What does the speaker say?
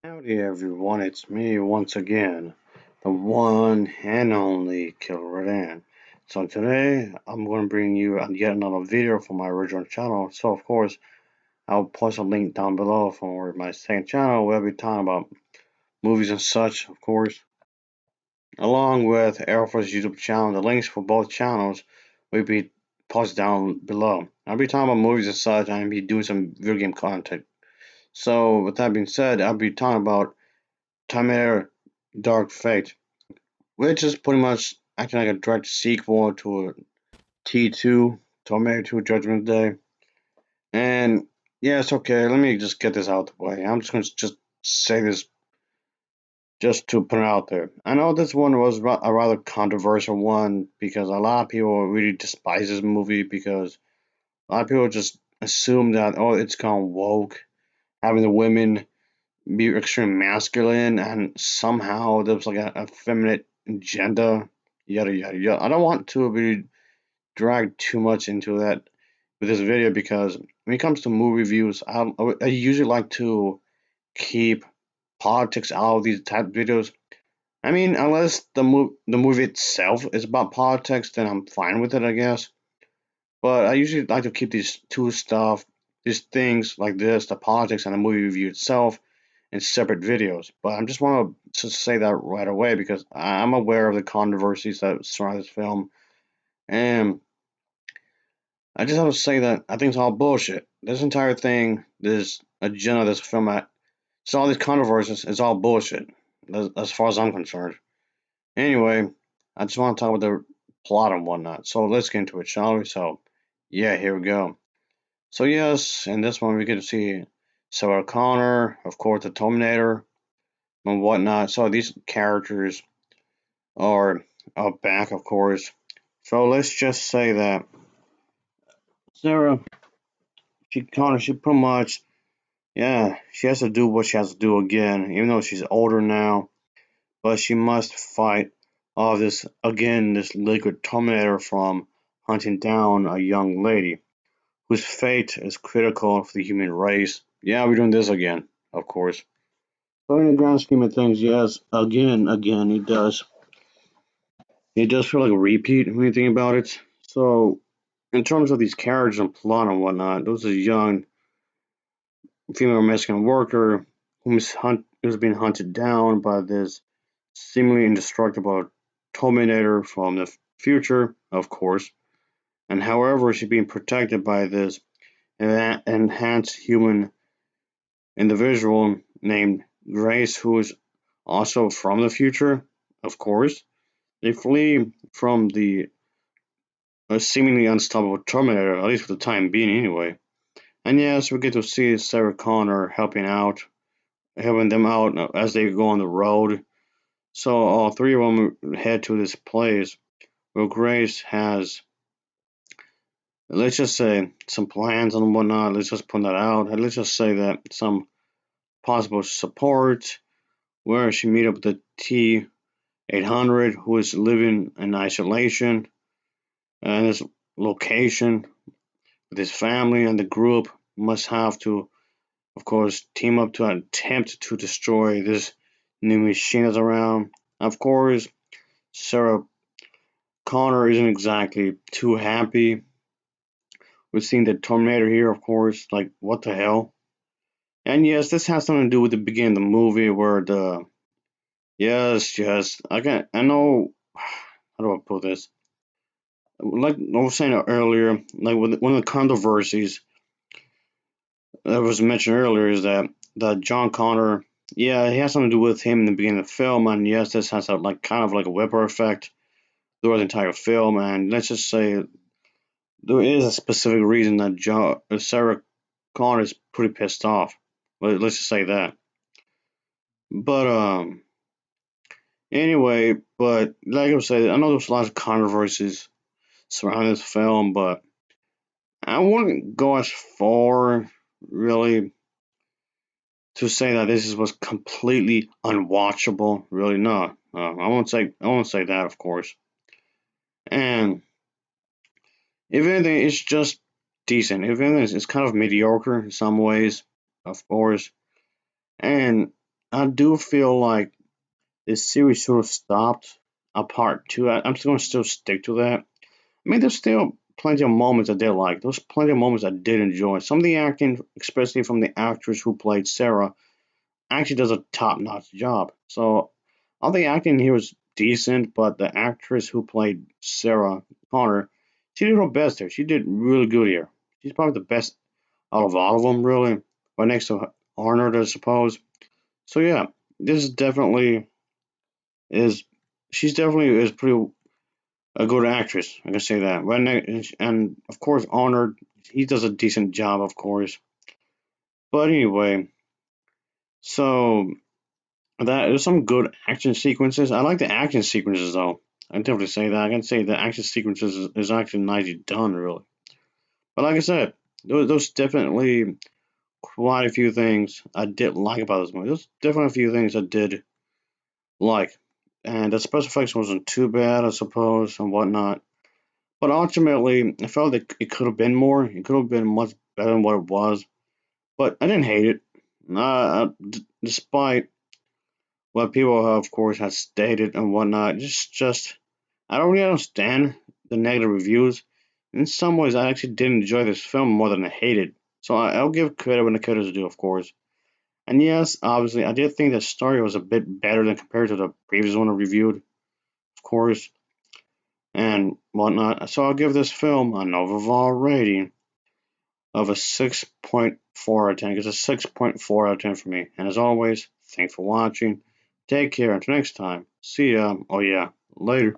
Howdy everyone, it's me once again, the one and only Killerrodan. So today I'm going to bring you yet another video from my original channel. So of course I'll post a link down below for my second channel where I'll be talking about movies and such, of course, along with Air Force YouTube channel. The links for both channels will be posted down below. I'll be talking about movies and such, and I'll be doing some video game content. So with that being said, I'll be talking about Terminator Dark Fate, which is pretty much acting like a direct sequel to a T2, Terminator 2 Judgment Day. And yeah, it's okay. Let me just get this out the way. I'm just going to just say this just to put it out there. I know this one was a rather controversial one because a lot of people really despise this movie because a lot of people just assume that, oh, it's gone woke, having the women be extremely masculine, and somehow there's like a feminine agenda, yada yada yada. I don't want to be dragged too much into that with this video because when it comes to movie reviews, I usually like to keep politics out of these type of videos. I mean, unless the movie itself is about politics, then I'm fine with it, I guess. But I usually like to keep these things like this, the politics and the movie review itself, in separate videos. But I just want to say that right away because I'm aware of the controversies that surround this film, and I just have to say that I think it's all bullshit. This entire thing, this agenda, this film, it's all these controversies. It's all bullshit, as far as I'm concerned. Anyway, I just want to talk about the plot and whatnot. So let's get into it, shall we? So, yeah, here we go. So yes, in this one we get to see Sarah Connor, of course, the Terminator, and whatnot. So these characters are up back, of course. So let's just say that Sarah, she pretty much, yeah, she has to do what she has to do again, even though she's older now. But she must fight off this liquid Terminator from hunting down a young lady whose fate is critical for the human race. Yeah, we're doing this again, of course. But in the grand scheme of things, yes, again, it does. It does feel like a repeat when you think about it. So, in terms of these characters and plot and whatnot, there's a young female Mexican worker who's being hunted down by this seemingly indestructible Terminator from the future, of course. And however, she's being protected by this enhanced human individual named Grace, who is also from the future, of course. They flee from the seemingly unstoppable Terminator, at least for the time being, anyway. And yes, we get to see Sarah Connor helping them out as they go on the road. So all three of them head to this place where Grace has, let's just say, some plans and whatnot. Let's just put that out. And let's just say that some possible support where she meet up with the T-800 who is living in isolation and this location with his family, and the group must have to, of course, team up to attempt to destroy this new machine that's around. Of course, Sarah Connor isn't exactly too happy with seeing the Terminator here, of course. Like, what the hell? And yes, this has something to do with the beginning of the movie where the. Yes, I know. How do I put this? Like I was saying earlier, like one of the controversies that was mentioned earlier is that John Connor, yeah, he has something to do with him in the beginning of the film, and yes, this has a like kind of like a whipper effect throughout the entire film, and let's just say there is a specific reason that Sarah Connor is pretty pissed off. Let's just say that. But anyway, but like I said, I know there's a lot of controversies surrounding this film, but I wouldn't go as far really to say that was completely unwatchable. Really, no. I won't say that, of course. And if anything, it's just decent. If anything, it's kind of mediocre in some ways, of course. And I do feel like this series should have stopped at part two. I'm still gonna still stick to that. I mean, there's still plenty of moments I did like. There's plenty of moments I did enjoy. Some of the acting, especially from the actress who played Sarah, actually does a top-notch job. So all the acting here was decent, but the actress who played Sarah Connor, she did her best here. She did really good here. She's probably the best out of all of them, really, right next to Arnold, I suppose. So yeah, this is definitely is she's definitely is pretty a good actress. I can say that. Right next, and of course Arnold, he does a decent job, of course. But anyway, so that there's some good action sequences. I like the action sequences though. I can definitely say that. I can say the action sequences is actually nicely done, really. But like I said, those definitely quite a few things I did like about this movie. There's definitely a few things I did like, and the special effects wasn't too bad, I suppose, and whatnot. But ultimately, I felt that it could have been more. It could have been much better than what it was. But I didn't hate it. Despite what people, of course, have stated and whatnot, just I don't really understand the negative reviews. In some ways, I actually did enjoy this film more than I hated. So I'll give credit when the credit is due, of course. And yes, obviously, I did think the story was a bit better than compared to the previous one I reviewed, of course, and whatnot. So I'll give this film an overall rating of a 6.4 out of 10. It's a 6.4 out of 10 for me. And as always, thanks for watching. Take care. Until next time. See ya. Oh, yeah. Later.